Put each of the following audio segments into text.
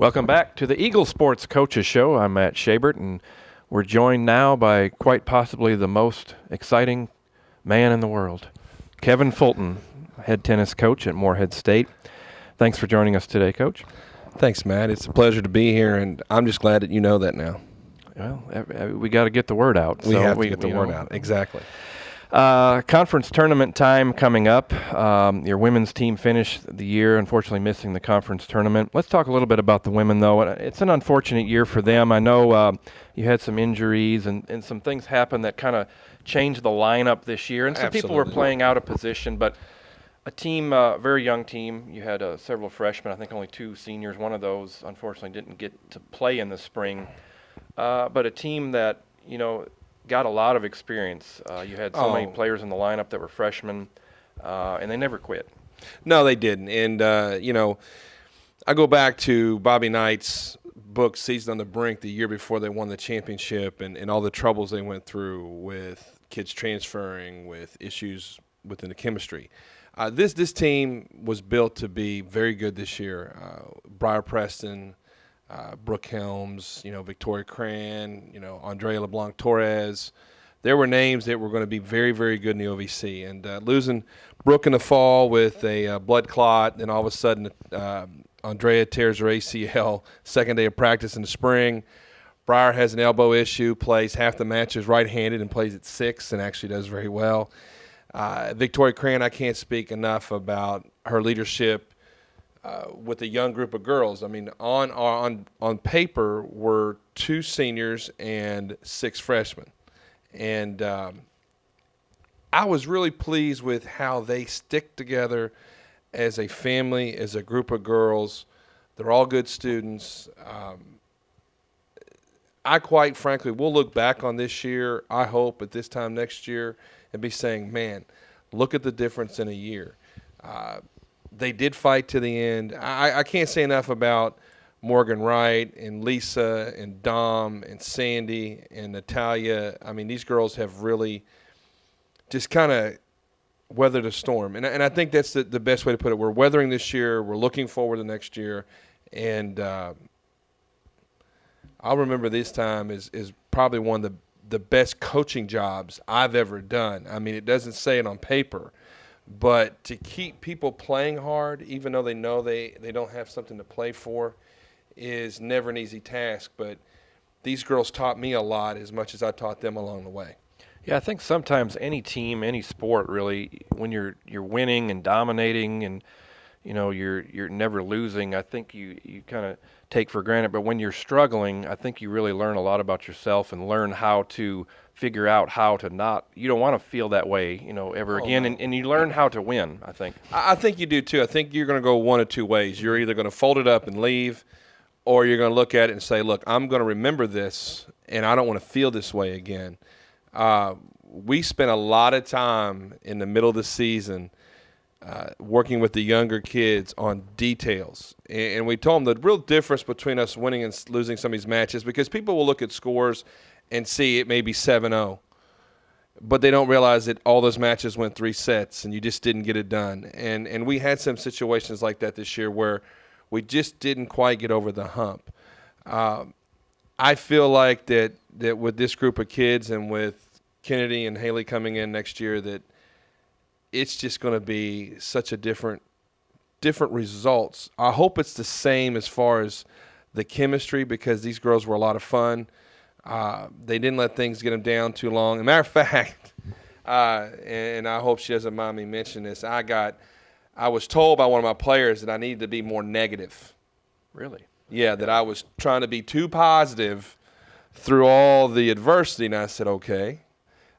Welcome back to the Eagle Sports Coaches Show. I'm Matt Schabert, and we're joined now by quite possibly the most exciting man in the world, Kevin Fulton, head tennis coach at Morehead State. Thanks for joining us today, Coach. Thanks, Matt. It's a pleasure to be here, and I'm just glad that you know that now. Well, we got to get the word out. We have to get the word out. Exactly. Conference tournament time coming up. Your women's team finished the year, unfortunately missing the conference tournament. Let's talk a little bit about the women, though. It's an unfortunate year for them. I know you had some injuries and some things happened that kind of changed the lineup this year. And some people were playing out of position, but a team, very young team. You had several freshmen, I think only 2 seniors. One of those, unfortunately, didn't get to play in the spring. But a team that, got a lot of experience. You had so many players in the lineup that were freshmen, and they never quit. No, they didn't. And, I go back to Bobby Knight's book, Season on the Brink, the year before they won the championship, and all the troubles they went through with kids transferring, with issues within the chemistry. This team was built to be very good this year. Briar Preston, Brooke Helms, Victoria Cran, Andrea LeBlanc Torres. There were names that were going to be very, very good in the OVC. And losing Brooke in the fall with a blood clot, then all of a sudden Andrea tears her ACL second day of practice in the spring. Briar has an elbow issue, plays half the matches right-handed and plays at 6 and actually does very well. Victoria Cran, I can't speak enough about her leadership with a young group of girls. I mean, on paper, we're 2 seniors and 6 freshmen. And I was really pleased with how they stick together as a family, as a group of girls. They're all good students. I quite frankly will look back on this year, I hope, at this time next year, and be saying, man, look at the difference in a year. They did fight to the end. I can't say enough about Morgan Wright and Lisa and Dom and Sandy and Natalia. I mean, these girls have really just kind of weathered a storm. And I think that's the best way to put it. We're weathering this year. We're looking forward to next year. And I'll remember this time is probably one of the best coaching jobs I've ever done. I mean, it doesn't say it on paper. But to keep people playing hard, even though they know they don't have something to play for, is never an easy task. But these girls taught me a lot as much as I taught them along the way. Yeah, I think sometimes any team, any sport, really, when you're winning and dominating and you're never losing, I think you kind of take for granted. But when you're struggling, I think you really learn a lot about yourself and learn how to figure out how to not – you don't want to feel that way, ever again. No. And you learn how to win, I think. I think you do too. I think you're going to go one of 2 ways. You're either going to fold it up and leave, or you're going to look at it and say, look, I'm going to remember this, and I don't want to feel this way again. We spent a lot of time in the middle of the season working with the younger kids on details. And we told them the real difference between us winning and losing some of these matches, because people will look at scores and see it may be 7-0. But they don't realize that all those matches went 3 sets and you just didn't get it done. And we had some situations like that this year where we just didn't quite get over the hump. I feel like that with this group of kids and with Kennedy and Haley coming in next year, that it's just going to be such a different results. I hope it's the same as far as the chemistry, because these girls were a lot of fun. They didn't let things get them down too long. As a matter of fact, and I hope she doesn't mind me mentioning this, I was told by one of my players that I needed to be more negative. Really? Yeah, that I was trying to be too positive through all the adversity, and I said, okay.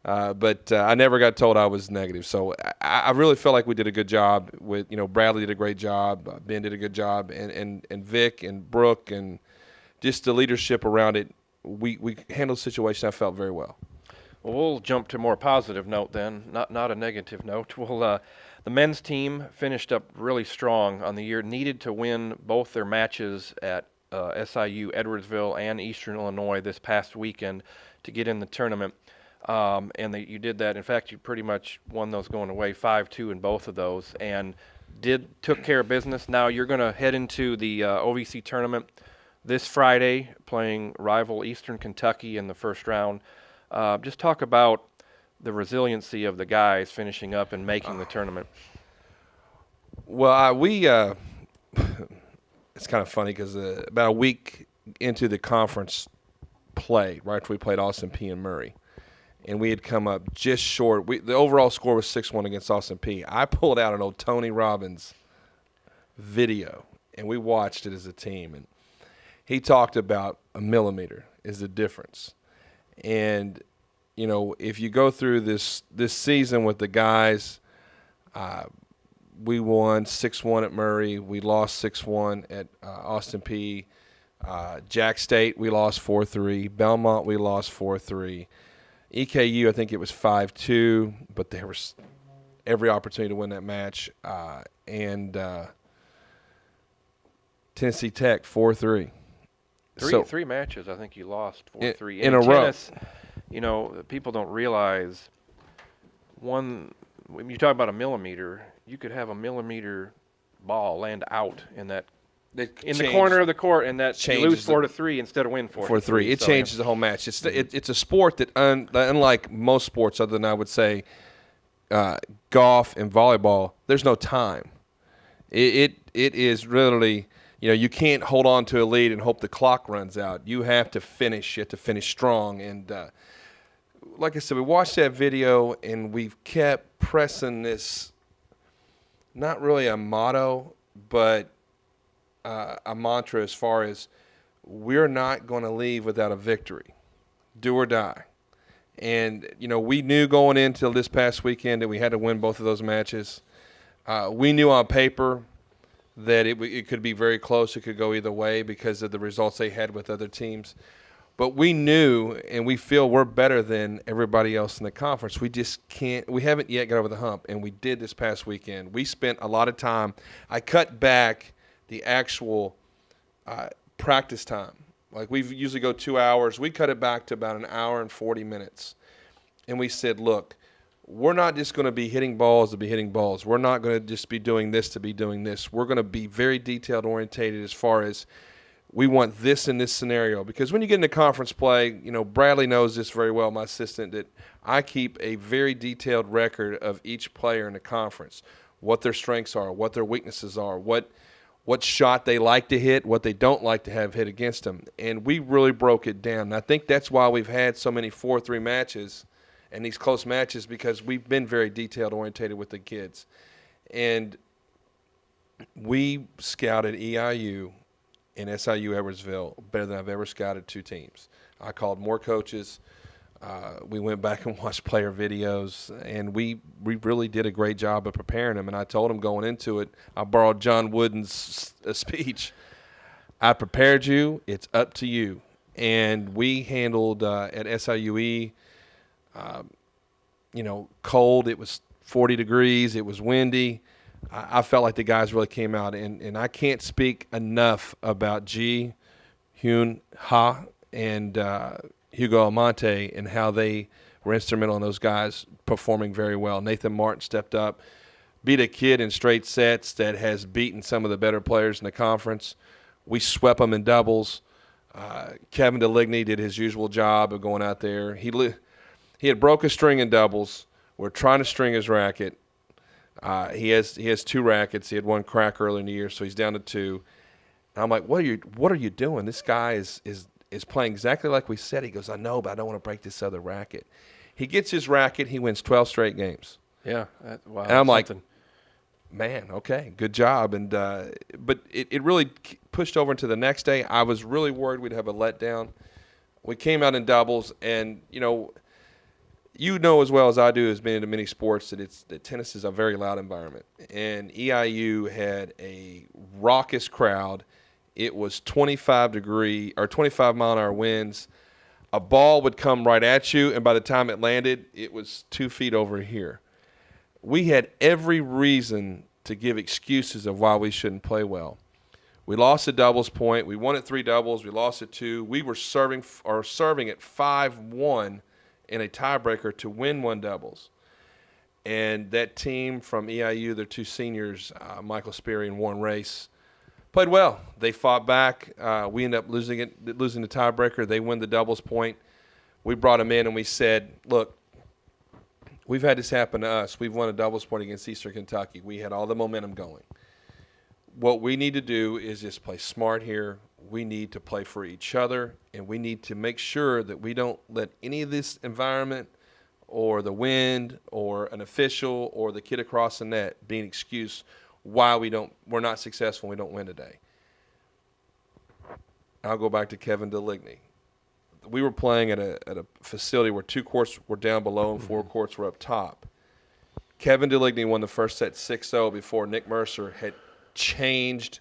But I never got told I was negative. So I really felt like we did a good job with, Bradley did a great job, Ben did a good job, and Vic and Brooke, and just the leadership around it. We handled the situation, I felt, very well. Well, we'll jump to a more positive note then, not a negative note. Well, the men's team finished up really strong on the year, needed to win both their matches at SIU, Edwardsville, and Eastern Illinois this past weekend to get in the tournament. And you did that. In fact, you pretty much won those going away, 5-2 in both of those, and took care of business. Now you're going to head into the OVC tournament this Friday playing rival Eastern Kentucky in the first round. Just talk about the resiliency of the guys finishing up and making the tournament. Well, it's kind of funny because about a week into the conference play, right after we played Austin P and Murray, and we had come up just short. The overall score was 6-1 against Austin P. I pulled out an old Tony Robbins video, and we watched it as a team, and he talked about a millimeter is the difference. And, you know, if you go through this season with the guys, we won 6-1 at Murray. We lost 6-1 at Austin P. Jack State, we lost 4-3. Belmont, we lost 4-3. EKU, I think it was 5-2, but there was every opportunity to win that match. And Tennessee Tech, 4-3. Three matches, I think you lost 4-3. In a row. You know, people don't realize when you talk about a millimeter, you could have a millimeter ball land out in that the corner of the court, and that you lose 4-3 instead of win 4-3. It changes the whole match. It's a sport that unlike most sports, other than I would say golf and volleyball, there's no time. It is literally, you know, you can't hold on to a lead and hope the clock runs out. You have to finish. You have to finish strong. And like I said, we watched that video and we've kept pressing this, not really a motto, but a mantra as far as we're not going to leave without a victory, do or die. And, you know, we knew going into this past weekend that we had to win both of those matches. We knew on paper that it could be very close. It could go either way because of the results they had with other teams. But we knew and we feel we're better than everybody else in the conference. We just can't – we haven't yet got over the hump, and we did this past weekend. We spent a lot of time – I cut back the actual practice time. Like we usually go 2 hours. We cut it back to about an hour and 40 minutes. And we said, look, we're not just going to be hitting balls to be hitting balls. We're not going to just be doing this to be doing this. We're going to be very detailed orientated as far as we want this in this scenario. Because when you get into conference play, you know, Bradley knows this very well, my assistant, that I keep a very detailed record of each player in the conference, what their strengths are, what their weaknesses are, what shot they like to hit, what they don't like to have hit against them. And we really broke it down. And I think that's why we've had so many 4-3 matches and these close matches, because we've been very detailed orientated with the kids. And we scouted EIU and SIU Edwardsville better than I've ever scouted two teams. I called more coaches. We went back and watched player videos, and we really did a great job of preparing them. And I told them going into it, I borrowed John Wooden's speech. I prepared you. It's up to you. And we handled at SIUE, cold. It was 40 degrees. It was windy. I felt like the guys really came out. And I can't speak enough about G, Hyun Ha, and Hugo Almonte and how they were instrumental in those guys performing very well. Nathan Martin stepped up, beat a kid in straight sets that has beaten some of the better players in the conference. We swept them in doubles. Kevin Deligny did his usual job of going out there. He had broke a string in doubles. We're trying to string his racket. He has two rackets. He had one crack earlier in the year, so he's down to two. And I'm like, what are you doing? This guy is playing exactly like we said. He goes, I know, but I don't want to break this other racket. He gets his racket. He wins 12 straight games. Yeah. Wow. And I'm like, man, okay, good job. And but it really pushed over into the next day. I was really worried we'd have a letdown. We came out in doubles, and you know as well as I do, as being into many sports, that tennis is a very loud environment. And EIU had a raucous crowd. It was 25 mile an hour winds. A ball would come right at you, and by the time it landed, it was 2 feet over here. We had every reason to give excuses of why we shouldn't play well. We lost a doubles point. We won at 3 doubles. We lost at 2. We were serving at 5-1 in a tiebreaker to win 1 doubles. And that team from EIU, their 2 seniors, Michael Sperry and Warren Race, played well. They fought back. We ended up losing the tiebreaker. They win the doubles point. We brought them in and we said, look, we've had this happen to us. We've won a doubles point against Eastern Kentucky. We had all the momentum going. What we need to do is just play smart here. We need to play for each other, and we need to make sure that we don't let any of this environment or the wind or an official or the kid across the net be an excuse why we're not successful and we don't win today. I'll go back to Kevin Deligny. We were playing at a facility where 2 courts were down below and 4 courts were up top. Kevin Deligny won the first set 6-0 before Nick Mercer had changed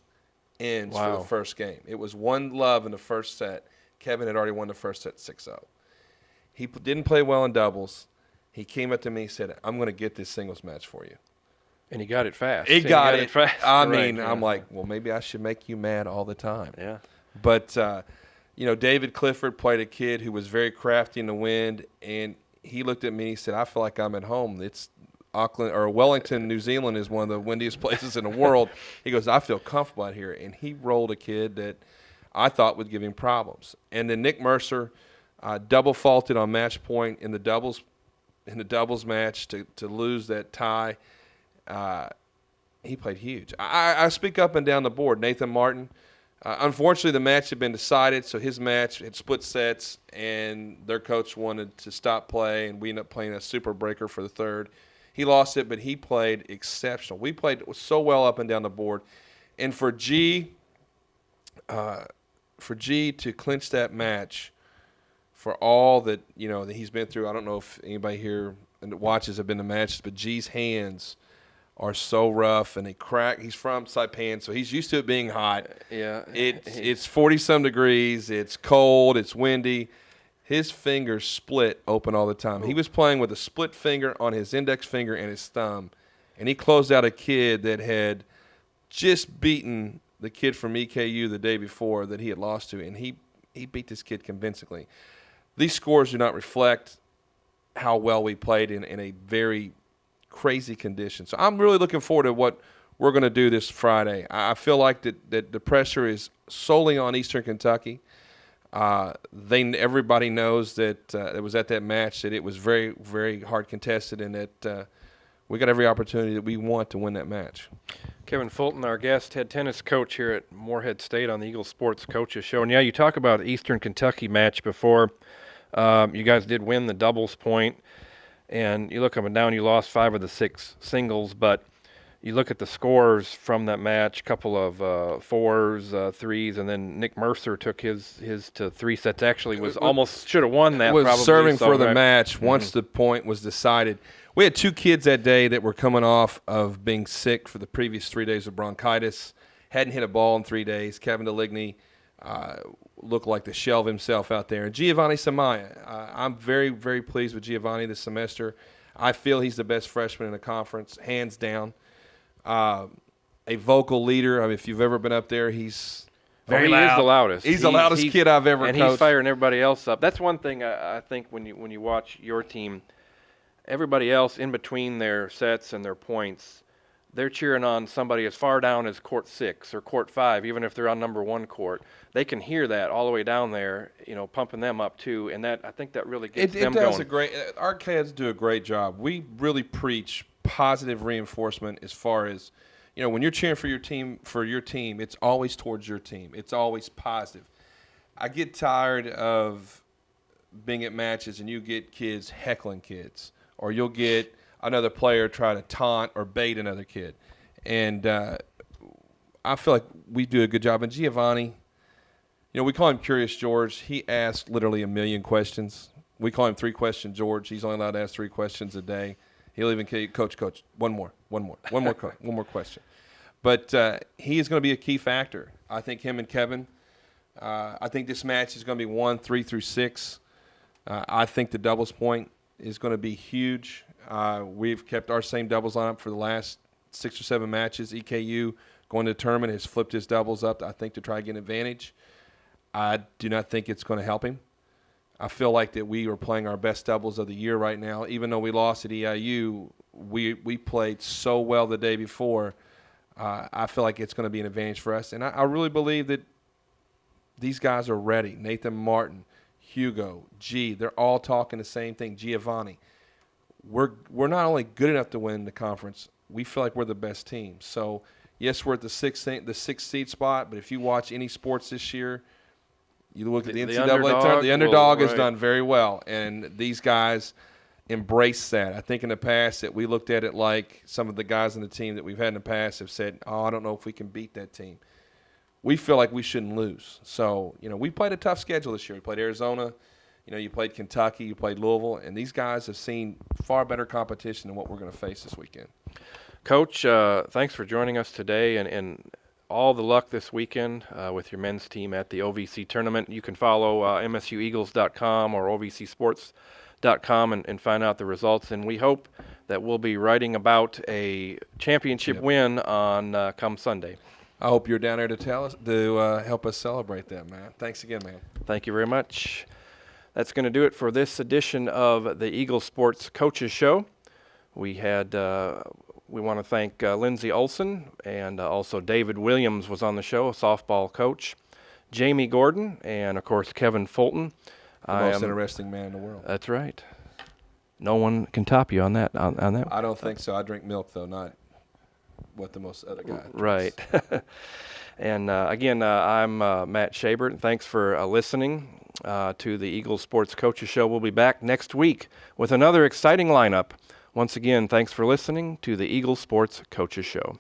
ends for the first game. It was 1-love in the first set. Kevin had already won the first set 6-0. He didn't play well in doubles. He came up to me and said, I'm going to get this singles match for you. And he got it fast. He got it fast. I mean, I'm like, well, maybe I should make you mad all the time. Yeah. But, David Clifford played a kid who was very crafty in the wind, and he looked at me and he said, I feel like I'm at home. It's Auckland or Wellington, New Zealand is one of the windiest places in the world. He goes, I feel comfortable out here. And he rolled a kid that I thought would give him problems. And then Nick Mercer double faulted on match point in the doubles match to lose that tie. He played huge. I speak up and down the board. Nathan Martin, unfortunately, the match had been decided, so his match had split sets, and their coach wanted to stop play, and we ended up playing a super breaker for the third. He lost it, but he played exceptional. We played so well up and down the board. And for G to clinch that match, for all that that he's been through, I don't know if anybody here and watches have been to matches, but G's hands are so rough and they crack. He's from Saipan, so he's used to it being hot. Yeah, it's 40-some degrees. It's cold. It's windy. His fingers split open all the time. He was playing with a split finger on his index finger and his thumb, and he closed out a kid that had just beaten the kid from EKU the day before that he had lost to, and he beat this kid convincingly. These scores do not reflect how well we played in a very crazy condition. So I'm really looking forward to what we're going to do this Friday. I feel like that the pressure is solely on Eastern Kentucky. Everybody knows that it was at that match that it was very, very hard contested, and that we got every opportunity that we want to win that match. Kevin Fulton, our guest, head tennis coach here at Morehead State on the Eagle Sports Coaches Show. And yeah, you talk about the Eastern Kentucky match before. You guys did win the doubles point, and you look up and down, you lost 5 of the 6 singles, but you look at the scores from that match, a couple of 4s, 3s, and then Nick Mercer took his to 3 sets. Actually, was almost should have won that. Was probably serving for the match once the point was decided. We had 2 kids that day that were coming off of being sick for the previous 3 days of bronchitis. Hadn't hit a ball in 3 days. Kevin Deligny looked like the shell of himself out there. And Giovanni Samaya, I'm very, very pleased with Giovanni this semester. I feel he's the best freshman in the conference, hands down. A vocal leader. I mean, if you've ever been up there, he's very loud. He is the loudest. He's the loudest kid I've ever coached. And he's firing everybody else up. That's one thing I think when you watch your team, everybody else in between their sets and their points, they're cheering on somebody as far down as court 6 or court 5, even if they're on number 1 court. They can hear that all the way down there, pumping them up too, and I think that really gets them going. Our kids do a great job. We really preach positive reinforcement as far as, when you're cheering for your team, it's always towards your team. It's always positive. I get tired of being at matches and you get kids heckling kids, or you'll get another player try to taunt or bait another kid. And I feel like we do a good job. And Giovanni, we call him Curious George. He asks literally a million questions. We call him 3-question George. He's only allowed to ask 3 questions a day. He'll even coach, one more question. But he is going to be a key factor. I think him and Kevin, I think this match is going to be won 3 through 6. I think the doubles point is going to be huge. We've kept our same doubles lineup for the last 6 or 7 matches. EKU going to the tournament has flipped his doubles up, I think, to try to get an advantage. I do not think it's going to help him. I feel like that we are playing our best doubles of the year right now. Even though we lost at EIU, we played so well the day before. I feel like it's going to be an advantage for us. And I really believe that these guys are ready. Nathan Martin, Hugo, G, they're all talking the same thing. Giovanni. We're not only good enough to win the conference, we feel like we're the best team. So, yes, we're at the sixth seed spot, but if you watch any sports this year, you look at the NCAA tournament, the underdog has done very well. And these guys embrace that. I think in the past that we looked at it like some of the guys on the team that we've had in the past have said, I don't know if we can beat that team. We feel like we shouldn't lose. So, we played a tough schedule this year. We played Arizona. You played Kentucky, you played Louisville, and these guys have seen far better competition than what we're going to face this weekend. Coach, thanks for joining us today, and all the luck this weekend with your men's team at the OVC tournament. You can follow msueagles.com or ovcsports.com and find out the results, and we hope that we'll be writing about a championship win on come Sunday. I hope you're down there to help us celebrate that, man. Thanks again, man. Thank you very much. That's going to do it for this edition of the Eagle Sports Coaches Show. We want to thank Lindsey Olson, and also David Williams was on the show, a softball coach, Jamie Gordon, and, of course, Kevin Fulton. The most interesting man in the world. That's right. No one can top you on that. I don't think so. I drink milk, though, not what the most other guy drinks. Right. And, again, I'm Matt Schabert, and thanks for listening to the Eagle Sports Coaches Show. We'll be back next week with another exciting lineup. Once again, thanks for listening to the Eagle Sports Coaches Show.